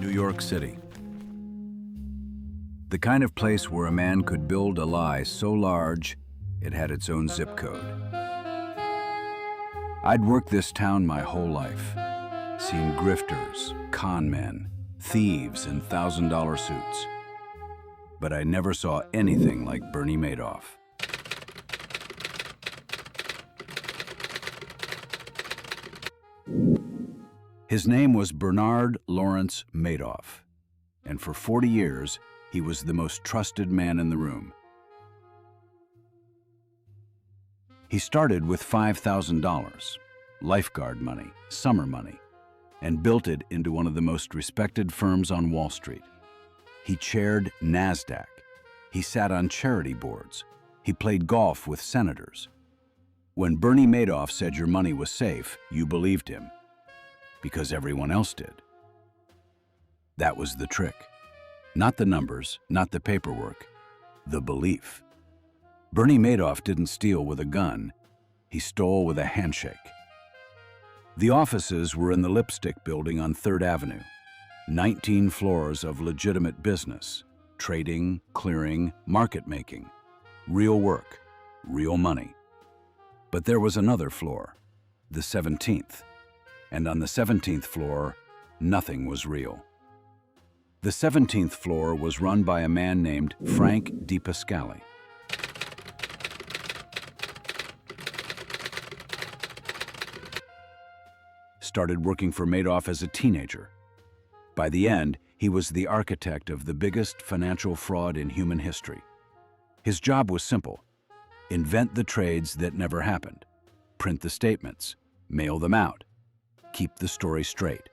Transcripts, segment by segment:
New York City. The kind of place where a man could build a lie so large it had its own zip code. I'd worked this town my whole life, seen grifters, con men, thieves in $1,000 suits. But I never saw anything like Bernie Madoff. His name was Bernard Lawrence Madoff, and for 40 years, he was the most trusted man in the room. He started with $5,000, lifeguard money, summer money, and built it into one of the most respected firms on Wall Street. He chaired NASDAQ. He sat on charity boards. He played golf with senators. When Bernie Madoff said your money was safe, you believed him, because everyone else did. That was the trick. Not the numbers, not the paperwork, the belief. Bernie Madoff didn't steal with a gun. He stole with a handshake. The offices were in the Lipstick Building on 3rd Avenue. 19 floors of legitimate business, trading, clearing, market making, real work, real money. But there was another floor, the 17th, and on the 17th floor, nothing was real. The 17th floor was run by a man named Frank DePascali. Started working for Madoff as a teenager. By the end, he was the architect of the biggest financial fraud in human history. His job was simple: invent the trades that never happened, print the statements, mail them out, keep the story straight.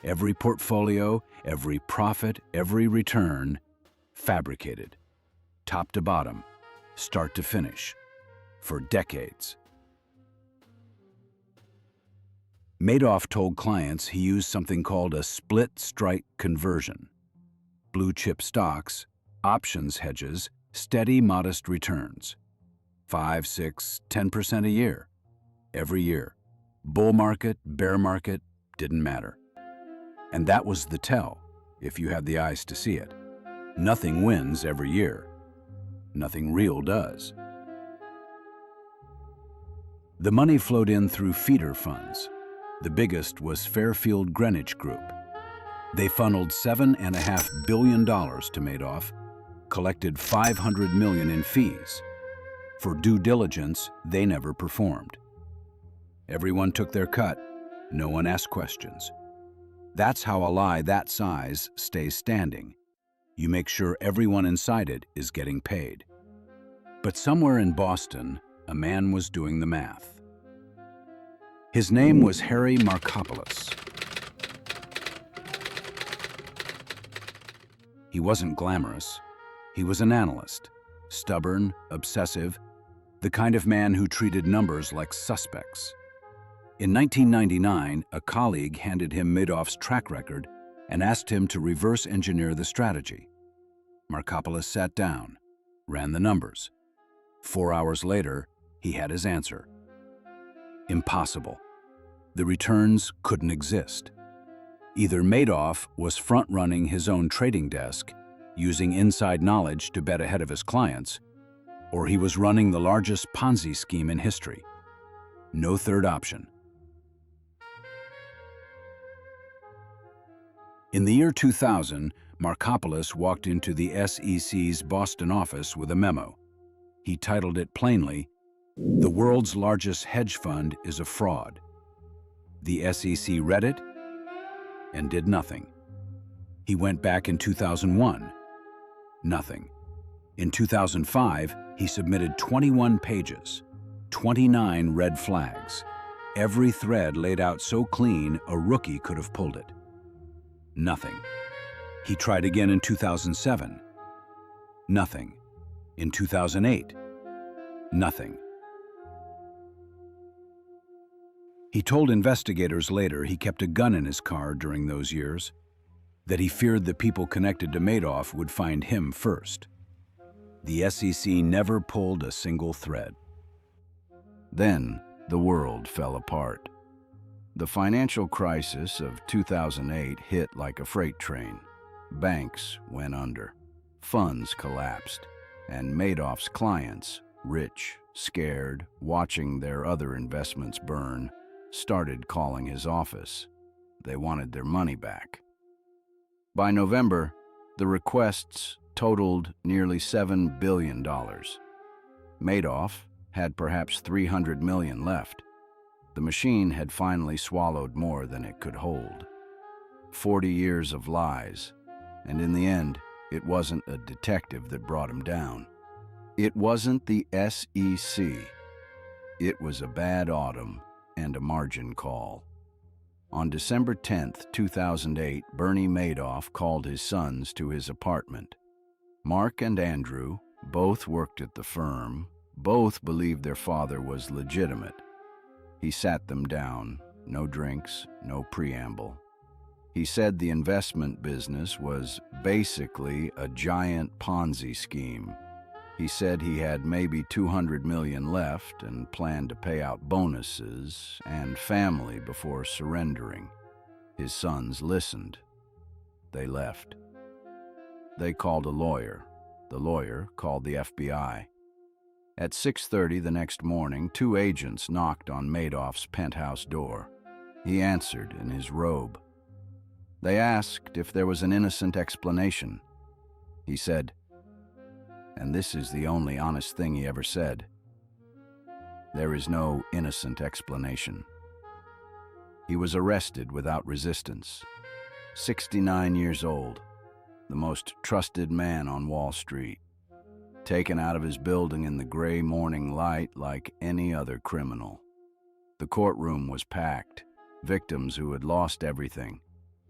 Every portfolio, every profit, every return, fabricated, top to bottom, start to finish, for decades. Madoff told clients he used something called a split strike conversion. Blue chip stocks, options hedges, steady modest returns. 5, 6, 10% a year, every year. Bull market, bear market, didn't matter. And that was the tell, if you had the eyes to see it. Nothing wins every year. Nothing real does. The money flowed in through feeder funds. The biggest was Fairfield Greenwich Group. They funneled $7.5 billion to Madoff, collected $500 million in fees. For due diligence, they never performed. Everyone took their cut. No one asked questions. That's how a lie that size stays standing. You make sure everyone inside it is getting paid. But somewhere in Boston, a man was doing the math. His name was Harry Markopolos. He wasn't glamorous. He was an analyst, stubborn, obsessive, the kind of man who treated numbers like suspects. In 1999, a colleague handed him Madoff's track record and asked him to reverse engineer the strategy. Markopolos sat down, ran the numbers. 4 hours later, he had his answer. Impossible. The returns couldn't exist. Either Madoff was front-running his own trading desk, using inside knowledge to bet ahead of his clients, or he was running the largest Ponzi scheme in history. No third option. In the year 2000, Markopolos walked into the SEC's Boston office with a memo. He titled it plainly, "The world's largest hedge fund is a fraud." The SEC read it and did nothing. He went back in 2001. Nothing. In 2005, he submitted 21 pages, 29 red flags. Every thread laid out so clean a rookie could have pulled it. Nothing. He tried again in 2007. Nothing. In 2008. Nothing. He told investigators later he kept a gun in his car during those years, that he feared the people connected to Madoff would find him first. The SEC never pulled a single thread. Then the world fell apart. The financial crisis of 2008 hit like a freight train. Banks went under, funds collapsed, and Madoff's clients, rich, scared, watching their other investments burn, started calling his office. They wanted their money back. By November, the requests totaled nearly $7 billion. Madoff had perhaps $300 million left. The machine had finally swallowed more than it could hold. 40 years of lies, and in the end, it wasn't a detective that brought him down. It wasn't the SEC. It was a bad autumn and a margin call. On December 10, 2008, Bernie Madoff called his sons to his apartment. Mark and Andrew both worked at the firm. Both believed their father was legitimate. He sat them down, no drinks, no preamble. He said the investment business was basically a giant Ponzi scheme. He said he had maybe $200 million left and planned to pay out bonuses and family before surrendering. His sons listened. They left. They called a lawyer. The lawyer called the FBI. At 6:30 the next morning, 2 agents knocked on Madoff's penthouse door. He answered in his robe. They asked if there was an innocent explanation. He said, and this is the only honest thing he ever said, there is no innocent explanation. He was arrested without resistance. 69 years old, the most trusted man on Wall Street, taken out of his building in the gray morning light like any other criminal. The courtroom was packed. Victims who had lost everything,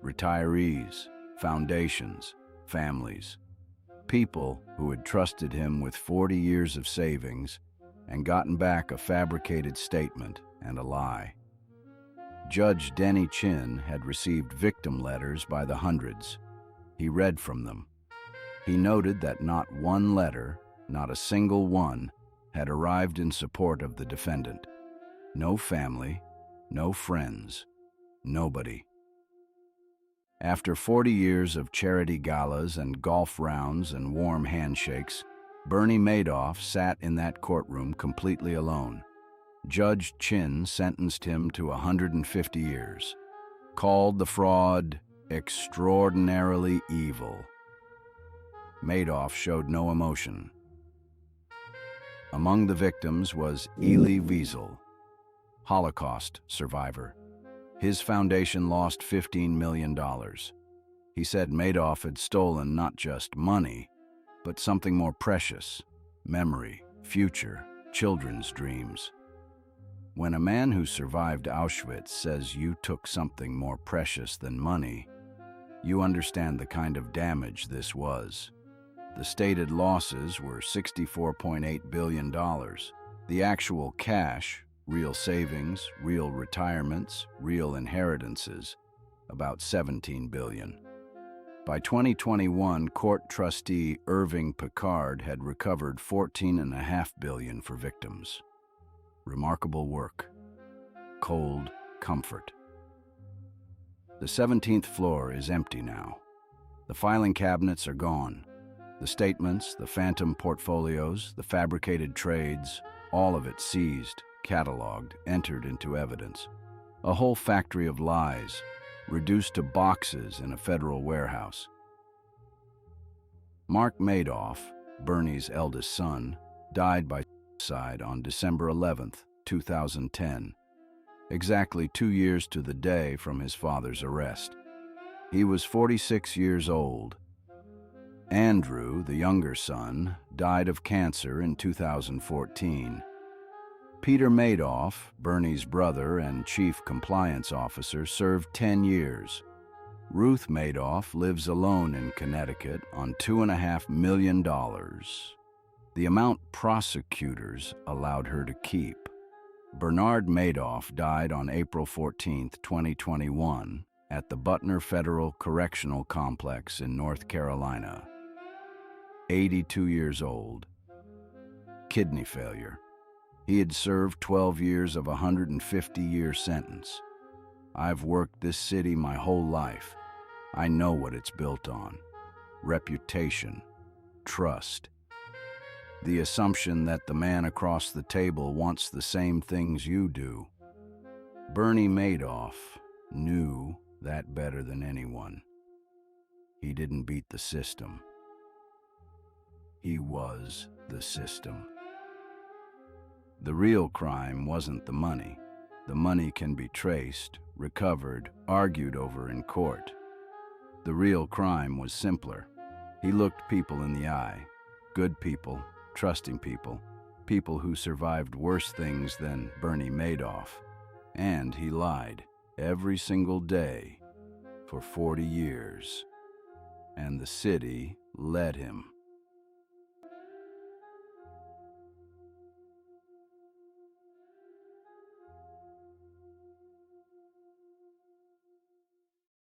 retirees, foundations, families, people who had trusted him with 40 years of savings and gotten back a fabricated statement and a lie. Judge Denny Chin had received victim letters by the hundreds. He read from them. He noted that not one letter, not a single one, had arrived in support of the defendant. No family, no friends, nobody. After 40 years of charity galas and golf rounds and warm handshakes, Bernie Madoff sat in that courtroom completely alone. Judge Chin sentenced him to 150 years, called the fraud extraordinarily evil. Madoff showed no emotion. Among the victims was Elie Wiesel, Holocaust survivor. His foundation lost $15 million. He said Madoff had stolen not just money, but something more precious: memory, future, children's dreams. When a man who survived Auschwitz says you took something more precious than money, you understand the kind of damage this was. The stated losses were $64.8 billion. The actual cash, real savings, real retirements, real inheritances, about $17 billion. By 2021, court trustee Irving Picard had recovered $14.5 billion for victims. Remarkable work. Cold comfort. The 17th floor is empty now. The filing cabinets are gone. The statements, the phantom portfolios, the fabricated trades, all of it seized, cataloged, entered into evidence. A whole factory of lies, reduced to boxes in a federal warehouse. Mark Madoff, Bernie's eldest son, died by suicide on December 11, 2010, exactly 2 years to the day from his father's arrest. He was 46 years old. Andrew, the younger son, died of cancer in 2014. Peter Madoff, Bernie's brother and chief compliance officer, served 10 years. Ruth Madoff lives alone in Connecticut on $2.5 million, the amount prosecutors allowed her to keep. Bernard Madoff died on April 14, 2021, at the Butner Federal Correctional Complex in North Carolina. 82 years old. Kidney failure. He had served 12 years of a 150-year sentence. I've worked this city my whole life. I know what it's built on. Reputation, trust. The assumption that the man across the table wants the same things you do. Bernie Madoff knew that better than anyone. He didn't beat the system. He was the system. The real crime wasn't the money. The money can be traced, recovered, argued over in court. The real crime was simpler. He looked people in the eye. Good people, trusting people, people who survived worse things than Bernie Madoff. And he lied every single day for 40 years. And the city let him.